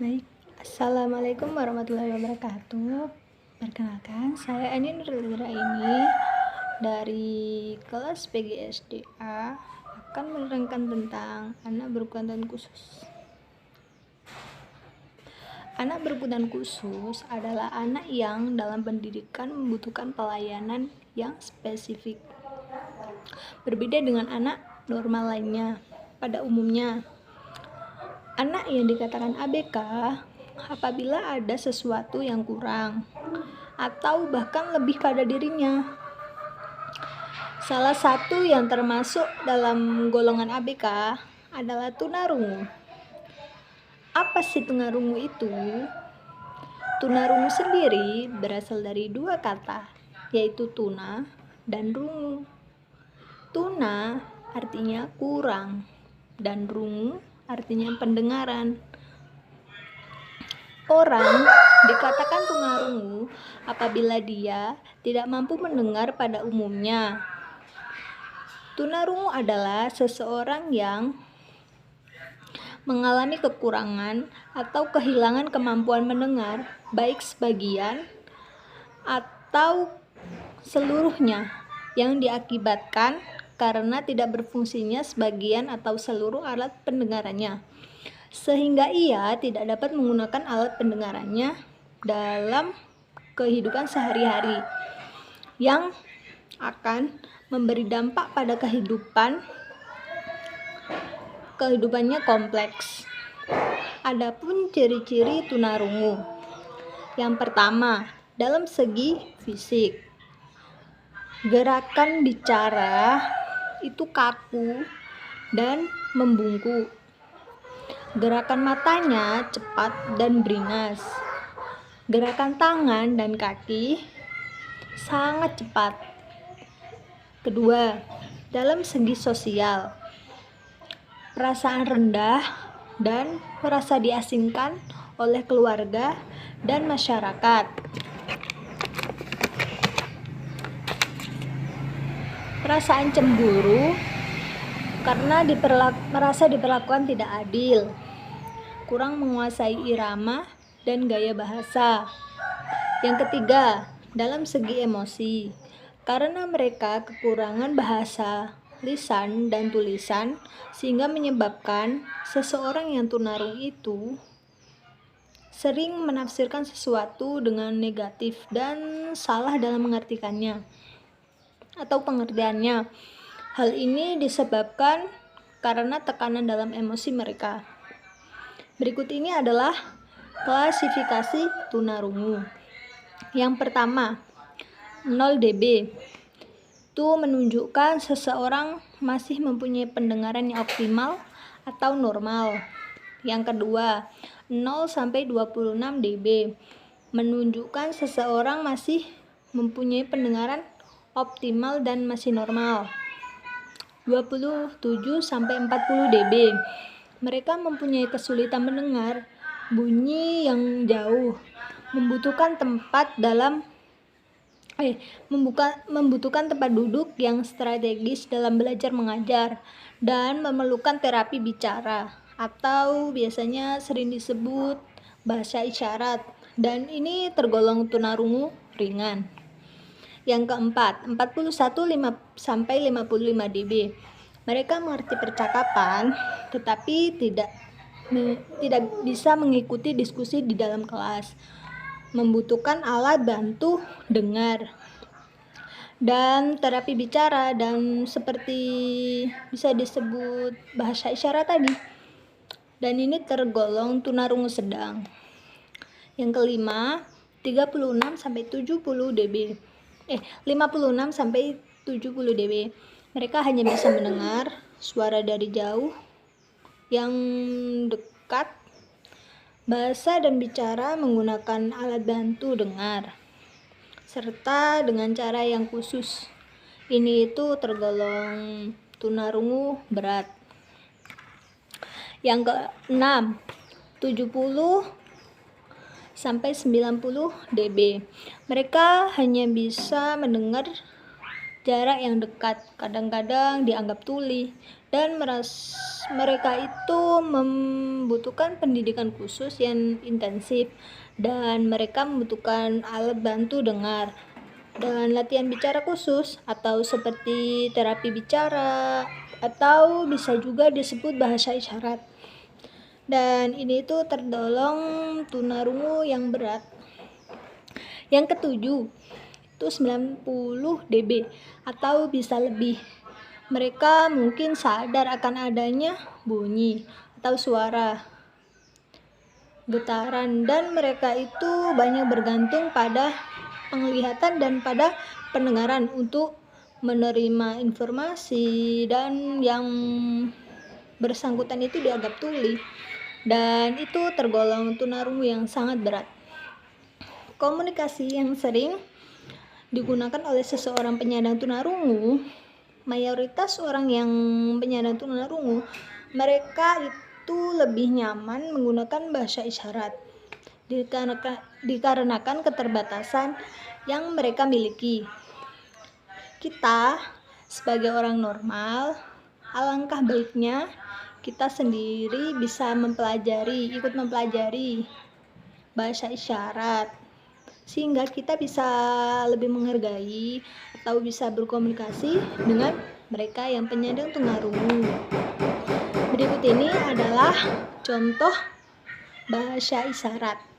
Baik, Assalamualaikum warahmatullahi wabarakatuh. Perkenalkan, saya Ani Nurlira ini dari kelas PGSDA akan menerangkan tentang anak berkebutuhan khusus. Anak berkebutuhan khusus adalah anak yang dalam pendidikan membutuhkan pelayanan yang spesifik. Berbeda dengan anak normal lainnya. Pada umumnya, anak yang dikatakan ABK apabila ada sesuatu yang kurang atau bahkan lebih pada dirinya. Salah satu yang termasuk dalam golongan ABK adalah tunarungu. Apa sih tunarungu itu? Tunarungu sendiri berasal dari dua kata, yaitu tuna dan rungu. Tuna artinya kurang dan rungu artinya pendengaran. Orang dikatakan tunarungu apabila dia tidak mampu mendengar pada umumnya. Tunarungu adalah seseorang yang mengalami kekurangan atau kehilangan kemampuan mendengar, baik sebagian atau seluruhnya, yang diakibatkan karena tidak berfungsinya sebagian atau seluruh alat pendengarannya, sehingga ia tidak dapat menggunakan alat pendengarannya dalam kehidupan sehari-hari yang akan memberi dampak pada kehidupannya kompleks. Adapun ciri-ciri tunarungu. Yang pertama, dalam segi fisik. Gerakan bicara itu kaku dan membungkuk. Gerakan matanya cepat dan beringas. Gerakan tangan dan kaki sangat cepat. Kedua, dalam segi sosial. Perasaan rendah dan merasa diasingkan oleh keluarga dan masyarakat. Perasaan cemburu karena merasa diperlakukan tidak adil, kurang menguasai irama dan gaya bahasa. Yang ketiga, dalam segi emosi, karena mereka kekurangan bahasa lisan dan tulisan, sehingga menyebabkan seseorang yang tunarungu itu sering menafsirkan sesuatu dengan negatif dan salah dalam mengartikannya atau pengertiannya. Hal ini disebabkan karena tekanan dalam emosi mereka. Berikut ini adalah klasifikasi tunarungu. Yang pertama, 0 dB. Itu menunjukkan seseorang masih mempunyai pendengaran yang optimal atau normal. Yang kedua, 0 sampai 26 dB. Menunjukkan seseorang masih mempunyai pendengaran optimal dan masih normal. 27 sampai 40 dB. Mereka mempunyai kesulitan mendengar bunyi yang jauh, membutuhkan tempat duduk yang strategis dalam belajar mengajar, dan memerlukan terapi bicara atau biasanya sering disebut bahasa isyarat, dan ini tergolong tunarungu ringan. Yang keempat, 41 sampai 55 dB. Mereka mengerti percakapan tetapi tidak bisa mengikuti diskusi di dalam kelas, membutuhkan alat bantu dengar dan terapi bicara, dan seperti bisa disebut bahasa isyarat tadi, dan ini tergolong tunarungu sedang. Yang kelima, 36 sampai 70 dB. 56 sampai 70 dB. Mereka hanya bisa mendengar suara dari jauh, yang dekat, bahasa dan bicara menggunakan alat bantu dengar, serta dengan cara yang khusus. Ini itu tergolong tunarungu berat. Yang ke-6, 70 sampai 90 dB. Mereka hanya bisa mendengar jarak yang dekat, kadang-kadang dianggap tuli, dan mereka itu membutuhkan pendidikan khusus yang intensif, dan mereka membutuhkan alat bantu dengar dan latihan bicara khusus atau seperti terapi bicara atau bisa juga disebut bahasa isyarat. Dan ini itu tergolong tunarungu yang berat. Yang ketujuh itu 90 dB atau bisa lebih. Mereka mungkin sadar akan adanya bunyi atau suara, getaran, dan mereka itu banyak bergantung pada penglihatan dan pada pendengaran untuk menerima informasi, dan yang bersangkutan itu dianggap tuli, dan itu tergolong tunarungu yang sangat berat. Komunikasi yang sering digunakan oleh seseorang penyandang tunarungu, mayoritas orang yang penyandang tunarungu, mereka itu lebih nyaman menggunakan bahasa isyarat dikarenakan keterbatasan yang mereka miliki. Kita sebagai orang normal, alangkah baiknya kita sendiri bisa ikut mempelajari bahasa isyarat, sehingga kita bisa lebih menghargai atau bisa berkomunikasi dengan mereka yang penyandang tunarungu. Berikut ini adalah contoh bahasa isyarat.